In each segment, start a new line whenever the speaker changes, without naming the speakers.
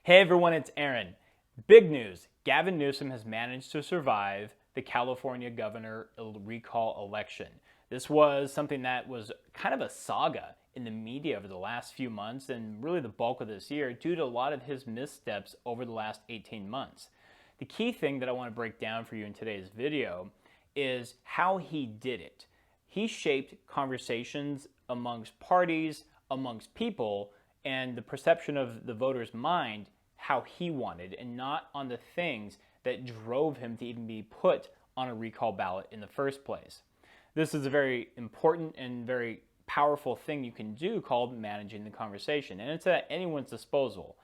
Hey everyone, it's Aaron. Big news, Gavin Newsom has managed to survive the California Governor recall election. This was something that was kind of a saga in the media over the last few months and really the bulk of this year due to a lot of his missteps over the last 18 months. The key thing that I want to break down for you in today's video is how he did it. He shaped conversations amongst parties, amongst people, and the perception of the voter's mind how he wanted and not on the things that drove him to even be put on a recall ballot in the first place. This is a very important and very powerful thing you can do called managing the conversation, and it's at anyone's disposal.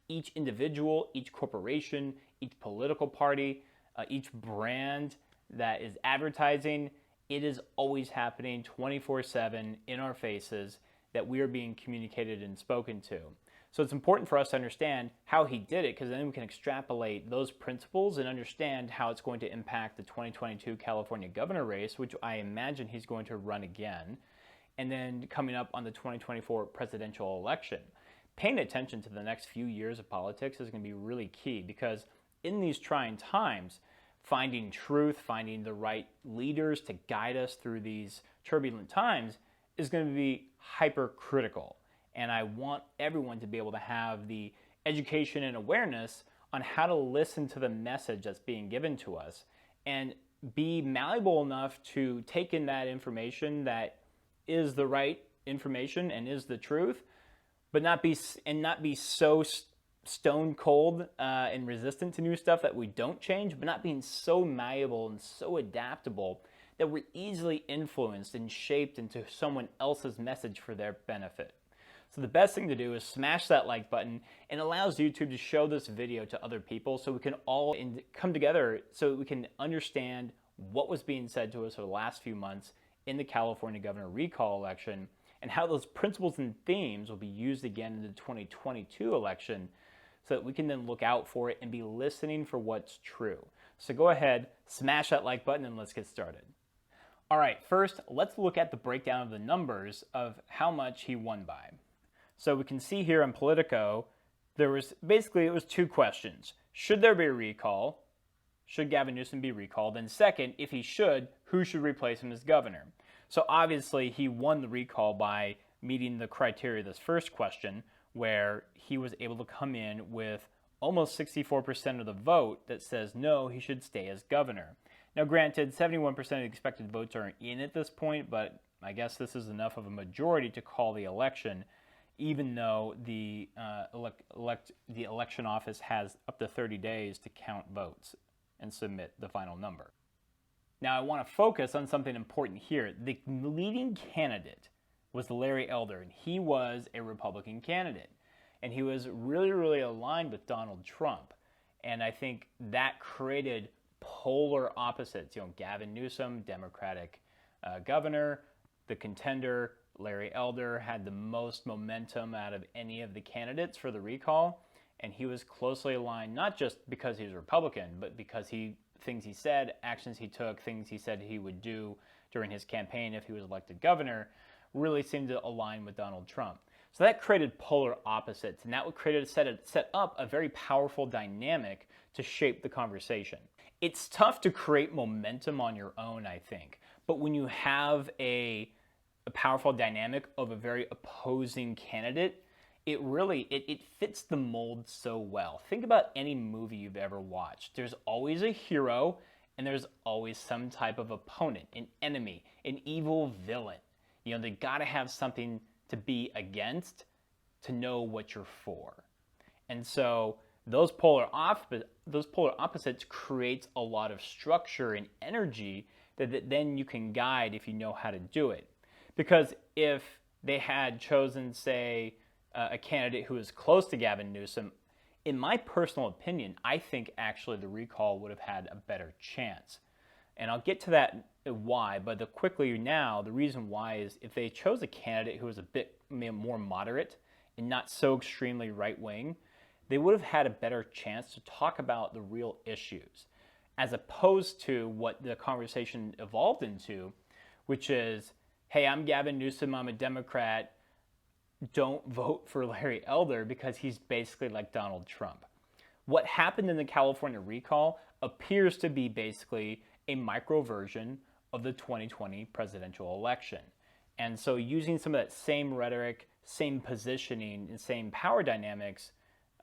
Each individual, each corporation, each political party, each brand that is advertising, it is always happening 24/7 in our faces that we are being communicated and spoken to. So it's important for us to understand how he did it, because then we can extrapolate those principles and understand how it's going to impact the 2022 California governor race, which I imagine he's going to run again, and then coming up on the 2024 presidential election. Paying attention to the next few years of politics is going to be really key, because in these trying times, finding truth, finding the right leaders to guide us through these turbulent times is going to be hypercritical. And I want everyone to be able to have the education and awareness on how to listen to the message that's being given to us and be malleable enough to take in that information that is the right information and is the truth, but not be so stone cold and resistant to new stuff that we don't change, but not being so malleable and so adaptable that we're easily influenced and shaped into someone else's message for their benefit. So the best thing to do is smash that like button, and allows YouTube to show this video to other people so we can all come together so we can understand what was being said to us over the last few months in the California governor recall election, and how those principles and themes will be used again in the 2022 election so that we can then look out for it and be listening for what's true. So go ahead, smash that like button, and let's get started. All right, first, let's look at the breakdown of the numbers of how much he won by. So we can see here on Politico, it was two questions. Should there be a recall? Should Gavin Newsom be recalled? And second, if he should, who should replace him as governor? So obviously he won the recall by meeting the criteria of this first question, where he was able to come in with almost 64% of the vote that says no, he should stay as governor. Now granted, 71% of the expected votes aren't in at this point, but I guess this is enough of a majority to call the election, even though the election office has up to 30 days to count votes and submit the final number. Now I want to focus on something important here. The leading candidate was Larry Elder, and he was a Republican candidate. And he was really, really aligned with Donald Trump. And I think that created polar opposites. Gavin Newsom, Democratic governor, the contender, Larry Elder, had the most momentum out of any of the candidates for the recall, and he was closely aligned, not just because he was Republican, but because things he said, actions he took, things he said he would do during his campaign if he was elected governor, really seemed to align with Donald Trump. So that created polar opposites, and that would set up a very powerful dynamic to shape the conversation. It's tough to create momentum on your own, I think, but when you have a powerful dynamic of a very opposing candidate, it fits the mold so well. Think about any movie you've ever watched. There's always a hero, and there's always some type of opponent, an enemy, an evil villain. They gotta have something to be against to know what you're for. And so those polar opposites creates a lot of structure and energy that then you can guide if you know how to do it. Because if they had chosen, say, a candidate who was close to Gavin Newsom, in my personal opinion, I think actually the recall would have had a better chance. And I'll get to that why, but the reason why is if they chose a candidate who was a bit more moderate and not so extremely right-wing, they would have had a better chance to talk about the real issues, as opposed to what the conversation evolved into, which is, hey, I'm Gavin Newsom, I'm a Democrat, don't vote for Larry Elder because he's basically like Donald Trump. What happened in the California recall appears to be basically a micro version of the 2020 presidential election. And so using some of that same rhetoric, same positioning, and same power dynamics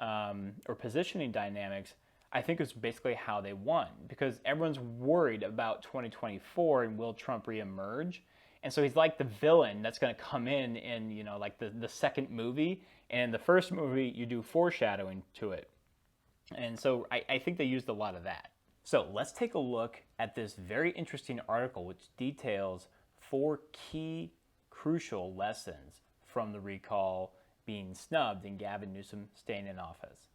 or positioning dynamics, I think is basically how they won, because everyone's worried about 2024 and will Trump reemerge. And so he's like the villain that's going to come in, you know, like the second movie. And in the first movie, you do foreshadowing to it. And so I think they used a lot of that. So let's take a look at this very interesting article, which details 4 key crucial lessons from the recall being snubbed and Gavin Newsom staying in office.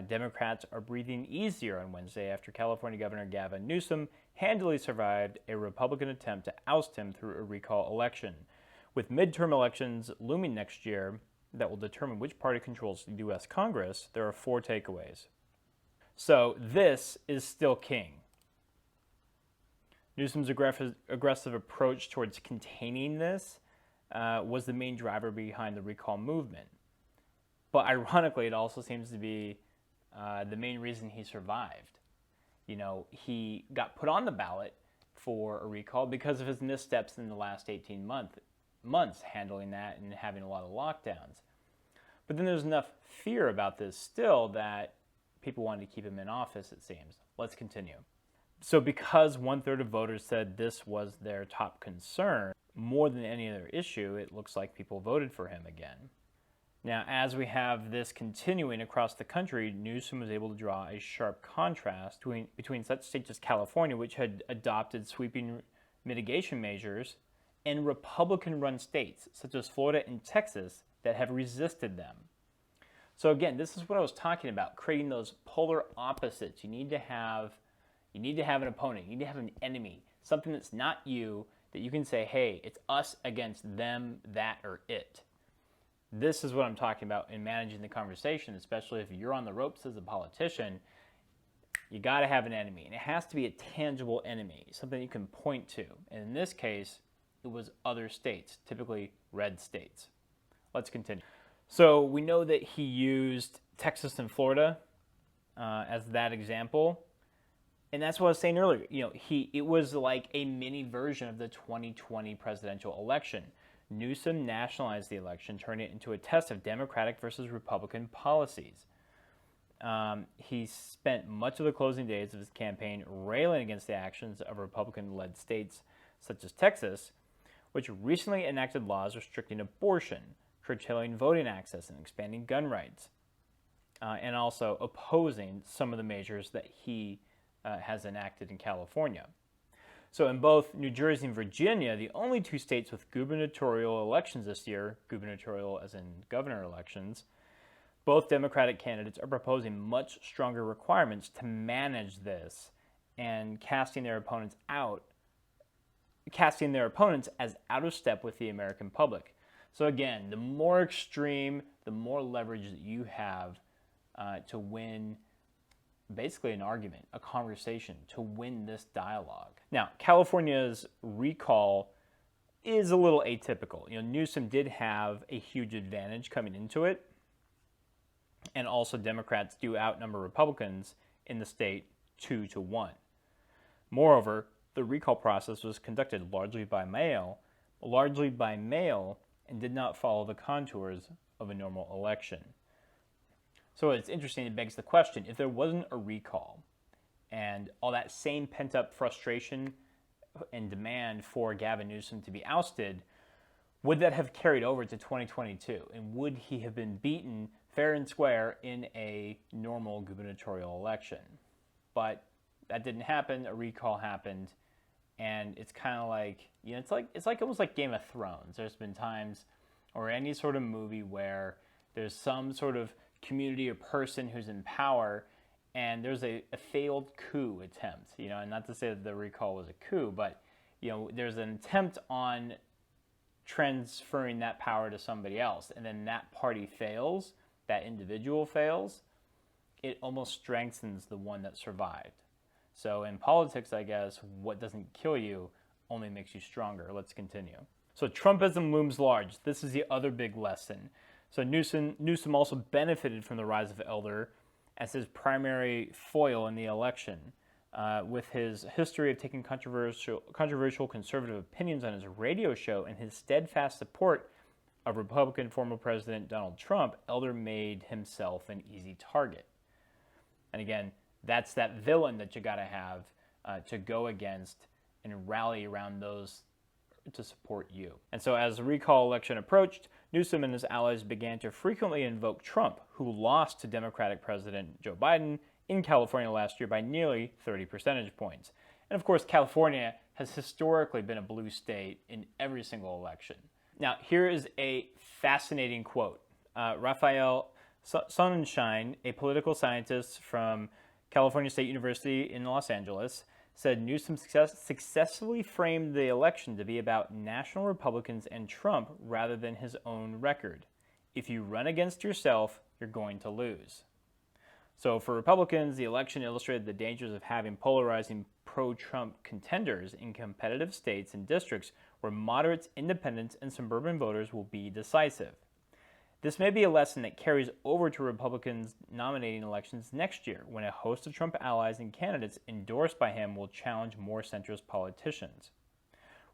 Democrats are breathing easier on Wednesday after California Governor Gavin Newsom handily survived a Republican attempt to oust him through a recall election. With midterm elections looming next year that will determine which party controls the U.S. Congress, there are 4 takeaways. So this is still king. Newsom's aggressive approach towards containing this was the main driver behind the recall movement. But ironically, it also seems to be the main reason he survived. You know, he got put on the ballot for a recall because of his missteps in the last 18 months handling that and having a lot of lockdowns. But then there's enough fear about this still that people wanted to keep him in office, it seems. Let's continue. So because 1/3 of voters said this was their top concern, more than any other issue, it looks like people voted for him again. Now, as we have this continuing across the country, Newsom was able to draw a sharp contrast between such states as California, which had adopted sweeping mitigation measures, and Republican-run states, such as Florida and Texas, that have resisted them. So again, this is what I was talking about, creating those polar opposites. You need to have an opponent. You need to have an enemy, something that's not you, that you can say, hey, it's us against them, that, or it. This is what I'm talking about in managing the conversation, especially if you're on the ropes as a politician. You got to have an enemy, and it has to be a tangible enemy, something you can point to. And in this case, it was other states, typically red states. Let's continue. So we know that he used Texas and Florida as that example. And that's what I was saying earlier. You know, it was like a mini version of the 2020 presidential election. Newsom nationalized the election, turning it into a test of Democratic versus Republican policies. He spent much of the closing days of his campaign railing against the actions of Republican-led states such as Texas, which recently enacted laws restricting abortion, curtailing voting access, and expanding gun rights, and also opposing some of the measures that he has enacted in California. So in both New Jersey and Virginia, the only 2 states with gubernatorial elections this year, gubernatorial as in governor elections, both Democratic candidates are proposing much stronger requirements to manage this and casting their opponents as out of step with the American public. So again, the more extreme, the more leverage that you have to win basically an argument, a conversation, to win this dialogue. Now, California's recall is a little atypical. You know, Newsom did have a huge advantage coming into it, and also Democrats do outnumber Republicans in the state 2-1. Moreover, the recall process was conducted largely by mail, and did not follow the contours of a normal election. So it's interesting, it begs the question, if there wasn't a recall and all that same pent-up frustration and demand for Gavin Newsom to be ousted, would that have carried over to 2022? And would he have been beaten fair and square in a normal gubernatorial election? But that didn't happen, a recall happened, and it's kind of like, you know, it's like almost like Game of Thrones. There's been times, or any sort of movie where there's some sort of community or person who's in power, and there's a failed coup attempt, you know, and not to say that the recall was a coup, but, you know, there's an attempt on transferring that power to somebody else, and then that party fails, that individual fails, it almost strengthens the one that survived. So in politics, I guess, what doesn't kill you only makes you stronger. Let's continue. So Trumpism looms large. This is the other big lesson. So Newsom also benefited from the rise of Elder as his primary foil in the election. With his history of taking controversial conservative opinions on his radio show and his steadfast support of Republican former President Donald Trump, Elder made himself an easy target. And again, that's that villain that you got to have to go against and rally around those to support you. And so as the recall election approached, Newsom and his allies began to frequently invoke Trump, who lost to Democratic President Joe Biden in California last year by nearly 30 percentage points. And of course, California has historically been a blue state in every single election. Now, here is a fascinating quote. Raphael Sonnenschein, a political scientist from California State University in Los Angeles, said Newsom successfully framed the election to be about national Republicans and Trump rather than his own record. If you run against yourself, you're going to lose. So for Republicans, the election illustrated the dangers of having polarizing pro-Trump contenders in competitive states and districts where moderates, independents, and suburban voters will be decisive. This may be a lesson that carries over to Republicans nominating elections next year, when a host of Trump allies and candidates endorsed by him will challenge more centrist politicians.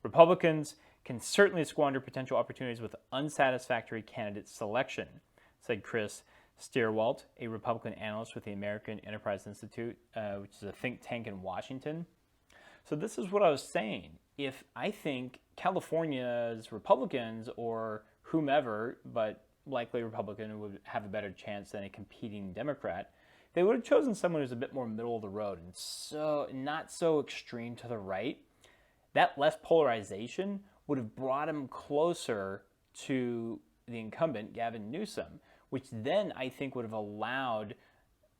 Republicans can certainly squander potential opportunities with unsatisfactory candidate selection, said Chris Stierwalt, a Republican analyst with the American Enterprise Institute, which is a think tank in Washington. So this is what I was saying. If I think California's Republicans or whomever, but likely Republican would have a better chance than a competing Democrat, they would have chosen someone who's a bit more middle of the road and so not so extreme to the right. That less polarization would have brought him closer to the incumbent, Gavin Newsom, which then I think would have allowed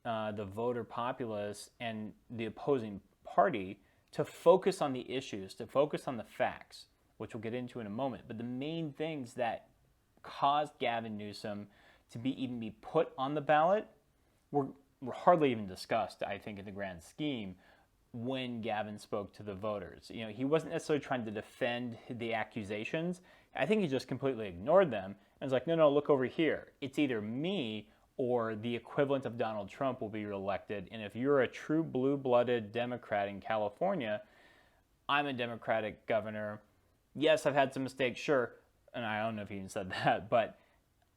the voter populace and the opposing party to focus on the issues, to focus on the facts, which we'll get into in a moment. But the main things that caused Gavin Newsom to even be put on the ballot were hardly even discussed, I think, in the grand scheme when Gavin spoke to the voters. You know, he wasn't necessarily trying to defend the accusations. I think he just completely ignored them and was like, no, look over here. It's either me or the equivalent of Donald Trump will be reelected. And if you're a true blue-blooded Democrat in California, I'm a Democratic governor. Yes, I've had some mistakes, sure. And I don't know if he even said that, but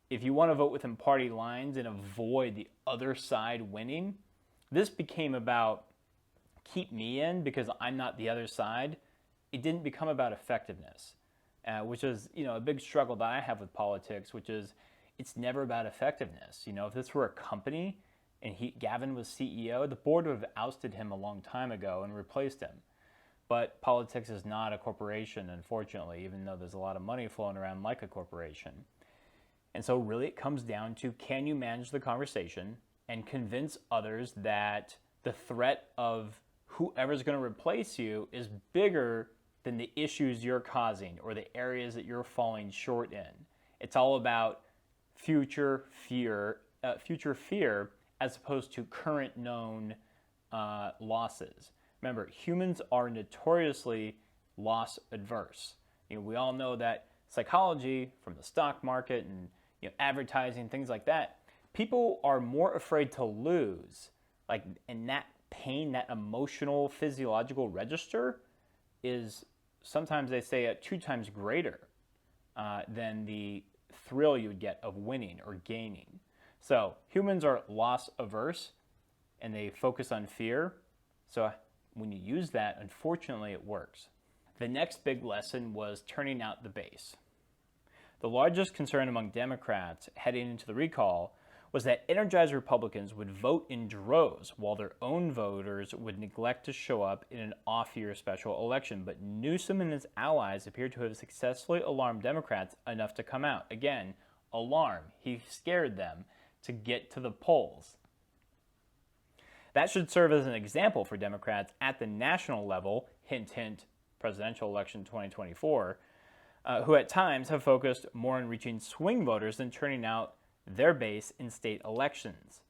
if you want to vote within party lines and avoid the other side winning, this became about keep me in because I'm not the other side. It didn't become about effectiveness, which is, a big struggle that I have with politics, which is it's never about effectiveness. If this were a company and Gavin was CEO, the board would have ousted him a long time ago and replaced him. But politics is not a corporation, unfortunately, even though there's a lot of money flowing around like a corporation. And so really it comes down to, can you manage the conversation and convince others that the threat of whoever's going to replace you is bigger than the issues you're causing or the areas that you're falling short in. It's all about future fear as opposed to current known losses. Remember, humans are notoriously loss adverse. We all know that psychology from the stock market and advertising, things like that, people are more afraid to lose. And that pain, that emotional, physiological register is sometimes they say 2 times greater than the thrill you would get of winning or gaining. So humans are loss averse and they focus on fear. So when you use that, unfortunately, it works. The next big lesson was turning out the base. The largest concern among Democrats heading into the recall was that energized Republicans would vote in droves while their own voters would neglect to show up in an off-year special election. But Newsom and his allies appeared to have successfully alarmed Democrats enough to come out. Again, alarm. He scared them to get to the polls. That should serve as an example for Democrats at the national level, hint, hint, presidential election 2024, who at times have focused more on reaching swing voters than turning out their base in state elections.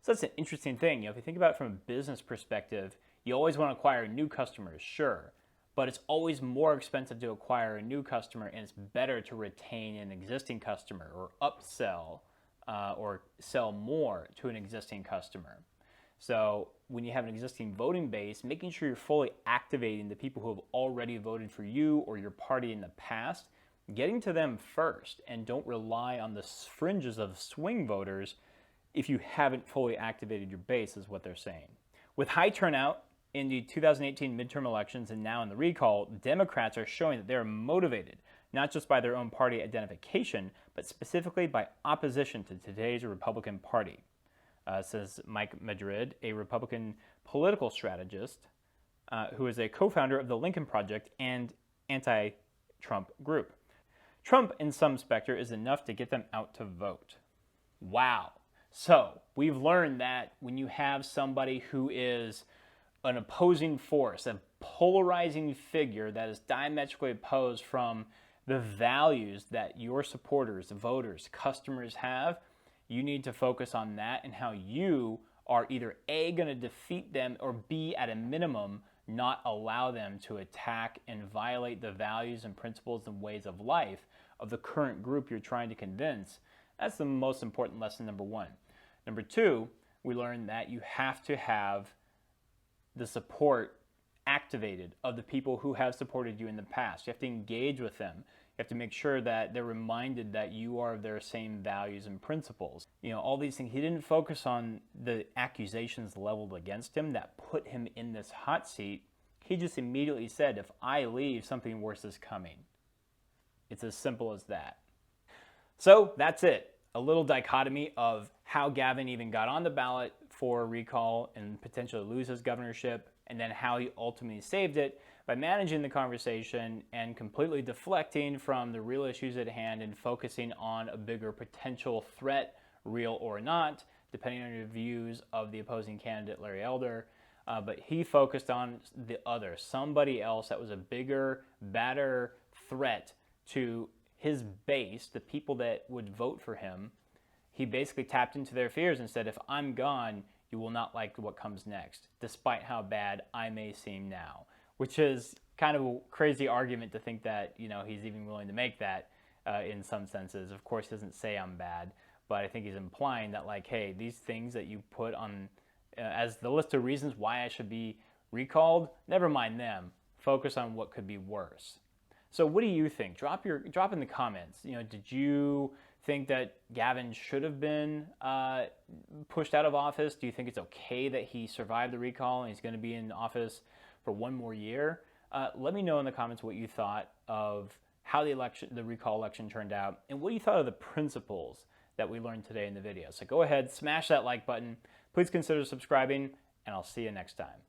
So that's an interesting thing. If you think about it from a business perspective, you always want to acquire new customers, sure, but it's always more expensive to acquire a new customer, and it's better to retain an existing customer or upsell or sell more to an existing customer. So when you have an existing voting base, making sure you're fully activating the people who have already voted for you or your party in the past, getting to them first, and don't rely on the fringes of swing voters if you haven't fully activated your base, is what they're saying. With high turnout in the 2018 midterm elections and now in the recall, Democrats are showing that they're motivated, not just by their own party identification, but specifically by opposition to today's Republican Party. Says Mike Madrid, a Republican political strategist who is a co-founder of the Lincoln Project and anti-Trump group. Trump, in some specter, is enough to get them out to vote. Wow. So we've learned that when you have somebody who is an opposing force, a polarizing figure that is diametrically opposed from the values that your supporters, voters, customers have, you need to focus on that and how you are either A, going to defeat them, or B, at a minimum, not allow them to attack and violate the values and principles and ways of life of the current group you're trying to convince. That's the most important lesson, number one. Number two, we learned that you have to have the support activated of the people who have supported you in the past. You have to engage with them. You have to make sure that they're reminded that you are of their same values and principles. You know, all these things. He didn't focus on the accusations leveled against him that put him in this hot seat. He just immediately said, if I leave, something worse is coming. It's as simple as that. So that's it. A little dichotomy of how Gavin even got on the ballot for recall and potentially lose his governorship, and then how he ultimately saved it by managing the conversation and completely deflecting from the real issues at hand and focusing on a bigger potential threat, real or not, depending on your views of the opposing candidate, Larry Elder. But he focused on the other, somebody else that was a bigger, badder threat to his base, the people that would vote for him. He basically tapped into their fears and said, if I'm gone, you will not like what comes next, despite how bad I may seem now. Which is kind of a crazy argument to think that, you know, he's even willing to make that in some senses. Of course, he doesn't say I'm bad, but I think he's implying that, like, hey, these things that you put on as the list of reasons why I should be recalled, never mind them. Focus on what could be worse. So what do you think? Drop in the comments. You know, did you think that Gavin should have been pushed out of office? Do you think it's okay that he survived the recall and he's going to be in office for one more year? Let me know in the comments what you thought of how the recall election turned out, and what you thought of the principles that we learned today in the video. So go ahead, smash that like button. Please consider subscribing, and I'll see you next time.